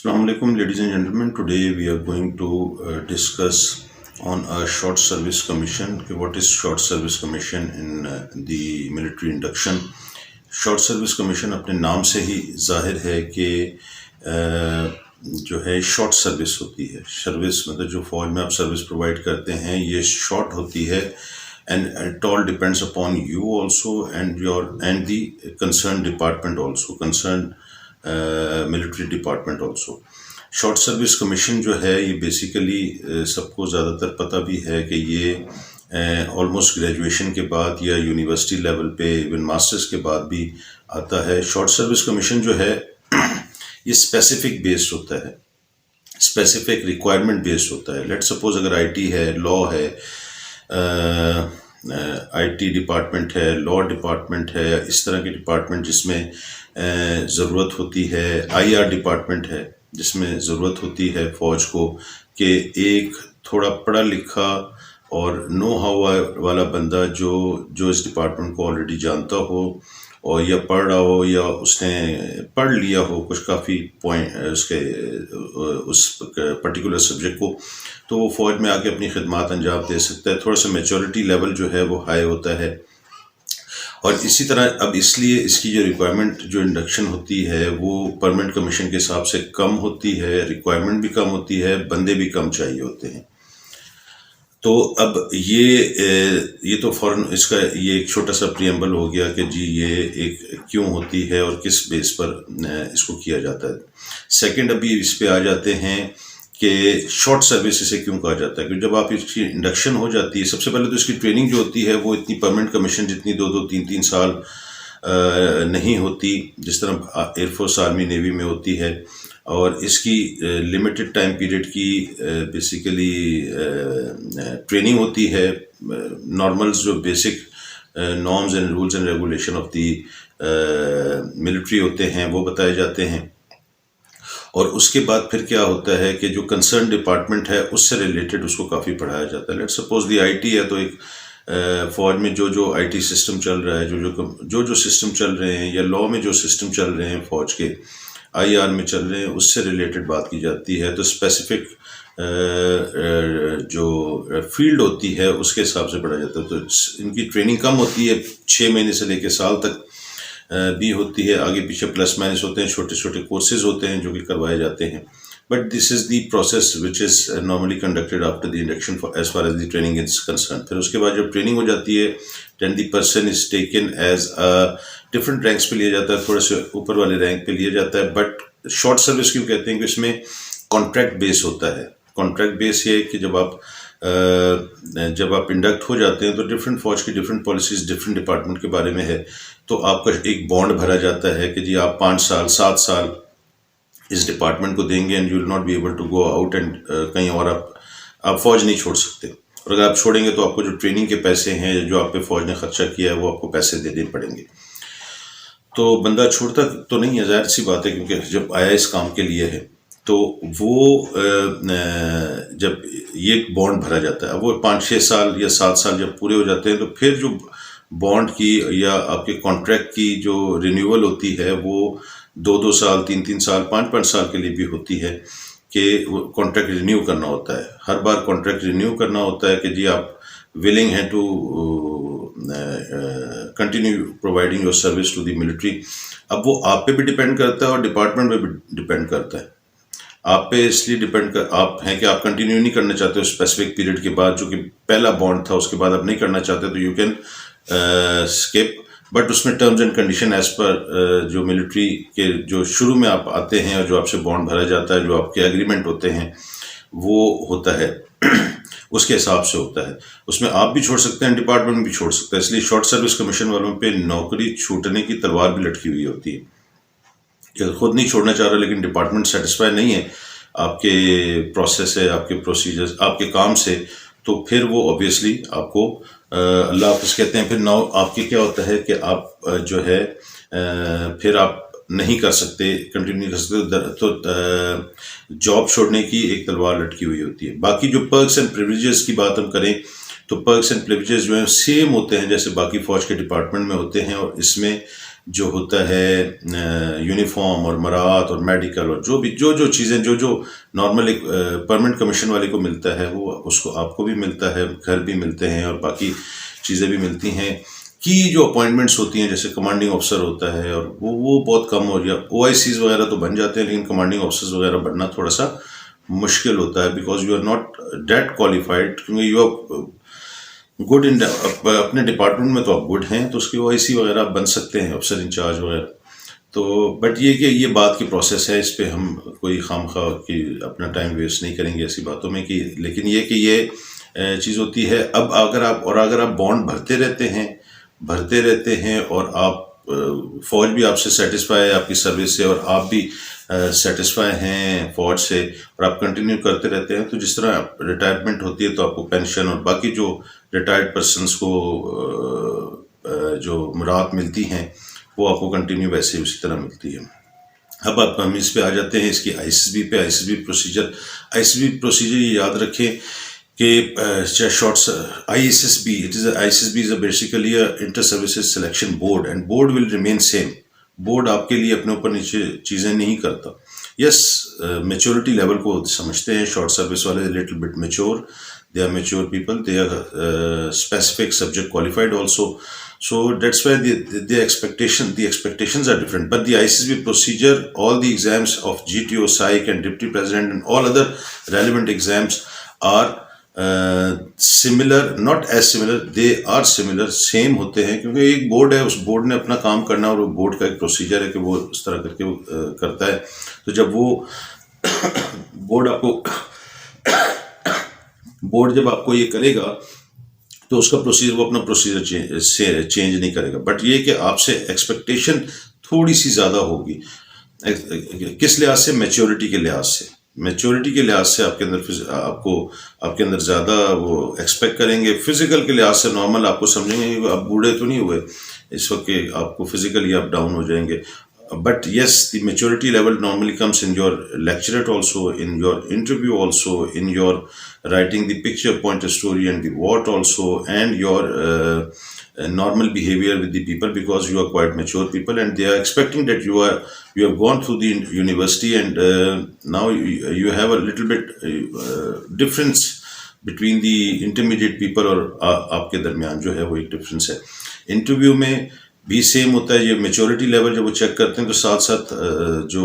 Assalamu alaikum, ladies and gentlemen. Today we are going to discuss on a short service commission. Okay, what is short service commission in the military induction? Short service commission अपने नाम से ही जाहिर है कि जो है short service होती है। सर्विस मतलब जो फौज में आप सर्विस प्रोवाइड करते हैं ये शॉर्ट होती है and it all depends upon you also and your and the concern department also concern military department also. Short service commission जो है ये बेसिकली सबको ज़्यादातर पता भी है कि ये ऑलमोस्ट ग्रेजुएशन के बाद या यूनिवर्सिटी लेवल पे इवन मास्टर्स के बाद भी आता है। शॉर्ट सर्विस कमीशन जो है ये स्पेसिफिक बेस्ड होता है, स्पेसिफिक रिक्वायरमेंट बेस्ड होता है। लेट सपोज अगर आईटी है, लॉ है, आईटी डिपार्टमेंट है, लॉ डिपार्टमेंट है, इस तरह के डिपार्टमेंट जिसमें ज़रूरत होती है, आईआर डिपार्टमेंट है जिसमें ज़रूरत होती है फ़ौज को कि एक थोड़ा पढ़ा लिखा और नो हाउ वाला बंदा जो इस डिपार्टमेंट को ऑलरेडी जानता हो और या पढ़ रहा हो या उसने पढ़ लिया हो कुछ काफ़ी पॉइंट उसके उस पर्टिकुलर सब्जेक्ट को, तो वो फ़ौज में आके अपनी खिदमत अंजाम दे सकता है। थोड़ा सा मैच्योरिटी लेवल जो है वो हाई होता है। और इसी तरह अब इसलिए इसकी जो रिक्वायरमेंट जो इंडक्शन होती है वो परमानेंट कमीशन के हिसाब से कम होती है, रिक्वायरमेंट भी कम होती है, बंदे भी कम चाहिए होते हैं। तो अब ये तो फौरन इसका ये एक छोटा सा प्रियम्बल हो गया कि जी ये एक क्यों होती है और किस बेस पर इसको किया जाता है। सेकंड अभी इस पे आ जाते हैं कि शॉर्ट सर्विस इसे क्यों कहा जाता है। क्योंकि जब आप इसकी इंडक्शन हो जाती है, सबसे पहले तो इसकी ट्रेनिंग जो होती है वो इतनी परमानेंट कमीशन जितनी 2-2, 3-3 साल नहीं होती जिस तरह एयरफोर्स, आर्मी, नेवी में होती है। और इसकी लिमिटेड टाइम पीरियड की बेसिकली ट्रेनिंग होती है। नॉर्मल्स जो basic norms and rules and regulation of the military होते हैं वो बताए जाते हैं। और उसके बाद फिर क्या होता है कि जो कंसर्न डिपार्टमेंट है उससे रिलेटेड उसको काफ़ी पढ़ाया जाता है। लेट सपोज दी आईटी है तो एक फौज में जो आईटी सिस्टम चल रहा है, जो सिस्टम चल रहे हैं, या लॉ में जो सिस्टम चल रहे हैं फौज के, आईआर में चल रहे हैं, उससे रिलेटेड बात की जाती है। तो स्पेसिफिक जो फील्ड होती है उसके हिसाब से पढ़ा जाता है। तो इनकी ट्रेनिंग कम होती है, 6 महीने से लेकर साल तक भी होती है। आगे पीछे प्लस माइनस होते हैं, छोटे छोटे कोर्सेज होते हैं जो कि करवाए जाते हैं। But this is the process which is normally conducted after the induction as far as the training is concern. फिर उसके बाद जब ट्रेनिंग हो जाती है then the person is taken as a different ranks पे लिया जाता है, थोड़े से ऊपर वाले रैंक पे लिया जाता है। बट शॉर्ट सर्विस क्यों कहते हैं कि इसमें कॉन्ट्रैक्ट बेस होता है। कॉन्ट्रैक्ट बेस ये है कि जब आप इंडक्ट हो जाते हैं तो डिफरेंट फौज की डिफरेंट पॉलिसीज डिफरेंट डिपार्टमेंट के बारे में है। तो आपका एक बॉन्ड भरा जाता है कि जी आप 5 साल 7 साल इस डिपार्टमेंट को देंगे and you will not be able to go out and कहीं और आप फौज नहीं छोड़ सकते। और अगर आप छोड़ेंगे तो आपको जो ट्रेनिंग के पैसे हैं जो आप पे फौज ने खर्चा किया है वो आपको पैसे देने पड़ेंगे। तो बंदा छोड़ता तो नहीं है, जाहिर सी बात है, क्योंकि जब आया इस काम के लिए है। तो वो जब ये बॉन्ड भरा जाता है, अब वो 5-6 साल या 7 साल जब पूरे हो जाते हैं तो फिर जो बॉन्ड की या आपके कॉन्ट्रैक्ट की जो रिन्यूअल होती है वो 2-2 साल, 3-3 साल, 5-5 साल के लिए भी होती है कि कॉन्ट्रैक्ट रिन्यू करना होता है। हर बार कॉन्ट्रैक्ट रिन्यू करना होता है कि जी आप विलिंग हैं to continue providing your service to the military. अब वो आप पे भी डिपेंड करता है और डिपार्टमेंट पे भी डिपेंड करता है। आप पे इसलिए आप हैं कि आप कंटिन्यू नहीं करना चाहते हो स्पेसिफिक पीरियड के बाद, जो कि पहला बॉन्ड था, उसके बाद आप नहीं करना चाहते तो यू कैन स्किप। बट उसमें terms and condition as per जो मिलिट्री के जो शुरू में आप आते हैं और जो आपसे बॉन्ड भरा जाता है, जो आपके एग्रीमेंट होते हैं वो होता है उसके हिसाब से होता है। उसमें आप भी छोड़ सकते हैं, डिपार्टमेंट भी छोड़ सकता है। इसलिए शॉर्ट सर्विस कमीशन वालों पे नौकरी छूटने की तलवार भी लटकी हुई होती है कि खुद नहीं छोड़ना चाह रहा लेकिन डिपार्टमेंट सेटिस्फाई नहीं है आपके प्रोसेस है, आपके प्रोसीजर्स, आपके काम से, तो फिर वो ऑब्वियसली आपको अल्लाह हाफ़िज़ कहते हैं। फिर नाउ आपके क्या होता है कि आप जो है फिर आप नहीं कर सकते, कंटिन्यू नहीं कर सकते, तो जॉब छोड़ने की एक तलवार लटकी हुई होती है। बाकी जो पर्क्स एंड प्रिविलेजेस की बात हम करें तो पर्क्स एंड प्रिविलेजेस जो हैं सेम होते हैं जैसे बाकी फ़ौज के डिपार्टमेंट में होते हैं। और इसमें जो होता है यूनिफॉर्म और मराहत और मेडिकल और जो भी जो चीज़ें जो नॉर्मल एक परमानेंट कमीशन वाले को मिलता है वो उसको आपको भी मिलता है, घर भी मिलते हैं और बाकी चीज़ें भी मिलती हैं। की जो अपॉइंटमेंट्स होती हैं जैसे कमांडिंग ऑफिसर होता है और वो बहुत कम हो गया। OICs वगैरह तो बन जाते हैं लेकिन कमांडिंग ऑफिसर्स वगैरह बनना थोड़ा सा मुश्किल होता है because you are not that qualified, क्योंकि यू आर गुड इन अपने डिपार्टमेंट में तो आप गुड हैं तो उसकी OIC वगैरह आप बन सकते हैं, अफसर इंचार्ज वगैरह। तो बट ये कि ये बात की प्रोसेस है, इस पे हम कोई खामखा कि अपना टाइम वेस्ट नहीं करेंगे ऐसी बातों में कि, लेकिन ये कि ये चीज़ होती है। अब अगर आप बॉन्ड भरते रहते हैं और आप फौज भी आपसे सेटिस्फाई है आपकी सर्विस से और आप भी सेटिस्फाई हैं फौज से और आप कंटिन्यू करते रहते हैं, तो जिस तरह रिटायरमेंट होती है तो आपको पेंशन और बाकी जो रिटायर्ड पर्सनस को जो मुराद मिलती हैं वो आपको कंटिन्यू वैसे उसी तरह मिलती है। अब हम इस पे आ जाते हैं इसकी ISSB पे। ISSB प्रोसीजर ये याद रखें कि shorts ISSB, ISSB is basically a inter services selection board and board will remain same। Board आपके लिए अपने ऊपर नीचे चीज़ें नहीं करता। यस, मेच्योरिटी लेवल को समझते हैं शॉर्ट सर्विस वाले, little bit mature, they are mature people, they are specific subject qualified also, so that's why the expectations are different, but the ISSB procedure, all the exams of GTO, psych and deputy president and all other relevant exams are similar, not as similar, they are similar, same होते हैं क्योंकि एक board है, उस board ने अपना काम करना और वो बोर्ड का एक प्रोसीजर है कि वो इस तरह करके वो करता है। तो जब वो बोर्ड जब आपको ये करेगा तो उसका प्रोसीजर, वो अपना प्रोसीजर चेंज नहीं करेगा, बट ये कि आपसे एक्सपेक्टेशन थोड़ी सी ज़्यादा होगी। किस लिहाज से? मैच्योरिटी के लिहाज से। मैच्योरिटी के लिहाज से आपके अंदर ज़्यादा वो एक्सपेक्ट करेंगे। फिजिकल के लिहाज से नॉर्मल आपको समझेंगे कि आप बूढ़े तो नहीं हुए इस वक्त कि आपको फिजिकली आप डाउन हो जाएंगे। But yes, the maturity level normally comes in your lecturate also, in your interview also, in your writing the picture, pointer story and the what also, and your normal behavior with the people, because you are quite mature people and they are expecting that you have gone through the university and now you have a little bit difference between the intermediate people और आपके दरमियान जो है वो एक difference है। Interview में भी सेम होता है। ये मेच्योरिटी लेवल जब वो चेक करते हैं तो साथ साथ जो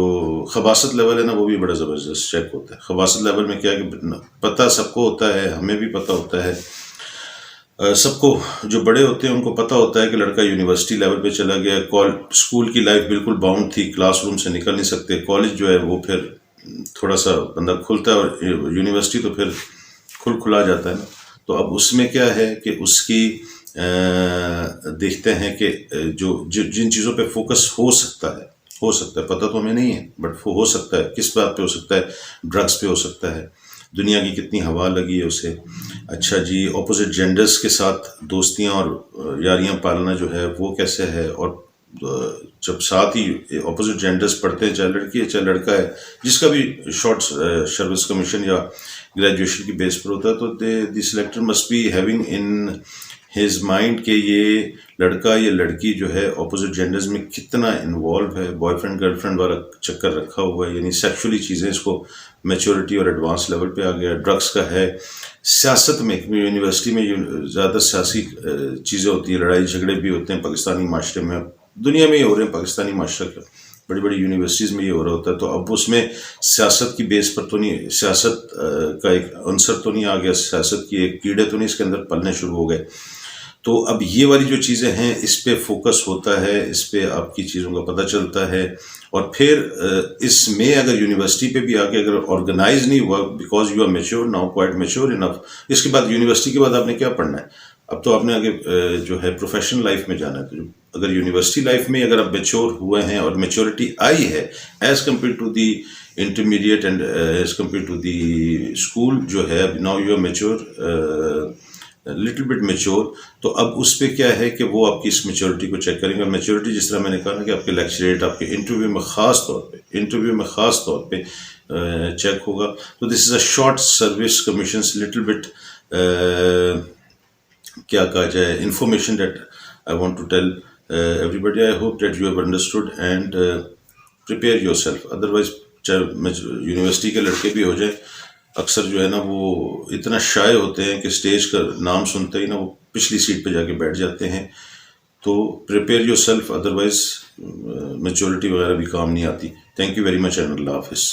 खबासत लेवल है ना वो भी बड़ा ज़बरदस्त चेक होता है। खबासत लेवल में क्या है कि पता सबको होता है, हमें भी पता होता है, सबको जो बड़े होते हैं उनको पता होता है कि लड़का यूनिवर्सिटी लेवल पे चला गया। स्कूल की लाइफ बिल्कुल बाउंड थी, क्लासरूम से निकल नहीं सकते। कॉलेज जो है वो फिर थोड़ा सा बंदा खुलता है और यूनिवर्सिटी तो फिर खुला जाता है ना। तो अब उसमें क्या है कि उसकी देखते हैं कि जिन चीज़ों पे फोकस हो सकता है, पता तो हमें नहीं है बट वो हो सकता है। किस बात पे हो सकता है? ड्रग्स पे हो सकता है, दुनिया की कितनी हवा लगी है उसे। अच्छा जी, ऑपोजिट जेंडर्स के साथ दोस्तियां और यारियां पालना जो है वो कैसे है, और जब साथ ही ऑपोजिट जेंडर्स पढ़ते हैं, चाहे लड़की है चाहे लड़का है, जिसका भी शॉर्ट सर्विस कमीशन या ग्रेजुएशन की बेस पर होता है, तो the selector must be having in his mind के ये लड़का या लड़की जो है ऑपोजिट जेंडर्स में कितना इन्वॉल्व है, बॉयफ्रेंड गर्लफ्रेंड वाला चक्कर रखा हुआ है, यानी सेक्सुअली चीज़ें इसको मैच्योरिटी और एडवांस लेवल पे आ गया। ड्रग्स का है, सियासत में यूनिवर्सिटी में ज़्यादा सियासी चीज़ें होती हैं, लड़ाई झगड़े भी होते हैं पाकिस्तानी माशरे में, दुनिया में ही हो रहे हैं, पाकिस्तानी माशरे के बड़ी बड़ी यूनिवर्सिटीज़ में ये हो रहा होता है। तो अब उसमें सियासत की बेस पर तो नहीं, सियासत का एक अंसर तो नहीं आ गया, सियासत की एक कीड़े तो नहीं इसके अंदर पलने शुरू हो गए। तो अब ये वाली जो चीज़ें हैं इस पे फोकस होता है, इस पे आपकी चीज़ों का पता चलता है। और फिर इसमें अगर यूनिवर्सिटी पे भी आके अगर ऑर्गेनाइज नहीं हुआ, because you are mature now, quite mature enough, इसके बाद यूनिवर्सिटी के बाद आपने क्या पढ़ना है? अब तो आपने आगे जो है प्रोफेशनल लाइफ में जाना है। तो अगर यूनिवर्सिटी लाइफ में अगर आप मेच्योर हुए हैं और मेच्योरिटी आई है as compare to the intermediate and as compare to the school जो है, now you are mature, little bit mature, तो अब उस पर क्या है कि वो आपकी इस मेच्योरिटी को चेक करेंगे। मेच्योरिटी जिस तरह मैंने कहा ना कि आपके लेक्चरेट आपके इंटरव्यू में ख़ास तौर पे चेक होगा। तो this is a short service commission, little bit क्या कहा जाए, information that I want to tell everybody, I hope that you have understood and prepare yourself. Otherwise, चाहे यूनिवर्सिटी के लड़के भी हो जाए, अक्सर जो है ना वो इतना शाय होते हैं कि स्टेज का नाम सुनते ही ना वो पिछली सीट पे जाके बैठ जाते हैं। तो prepare yourself, otherwise maturity वगैरह भी काम नहीं आती। Thank you very much and अल्लाह हाफिज़।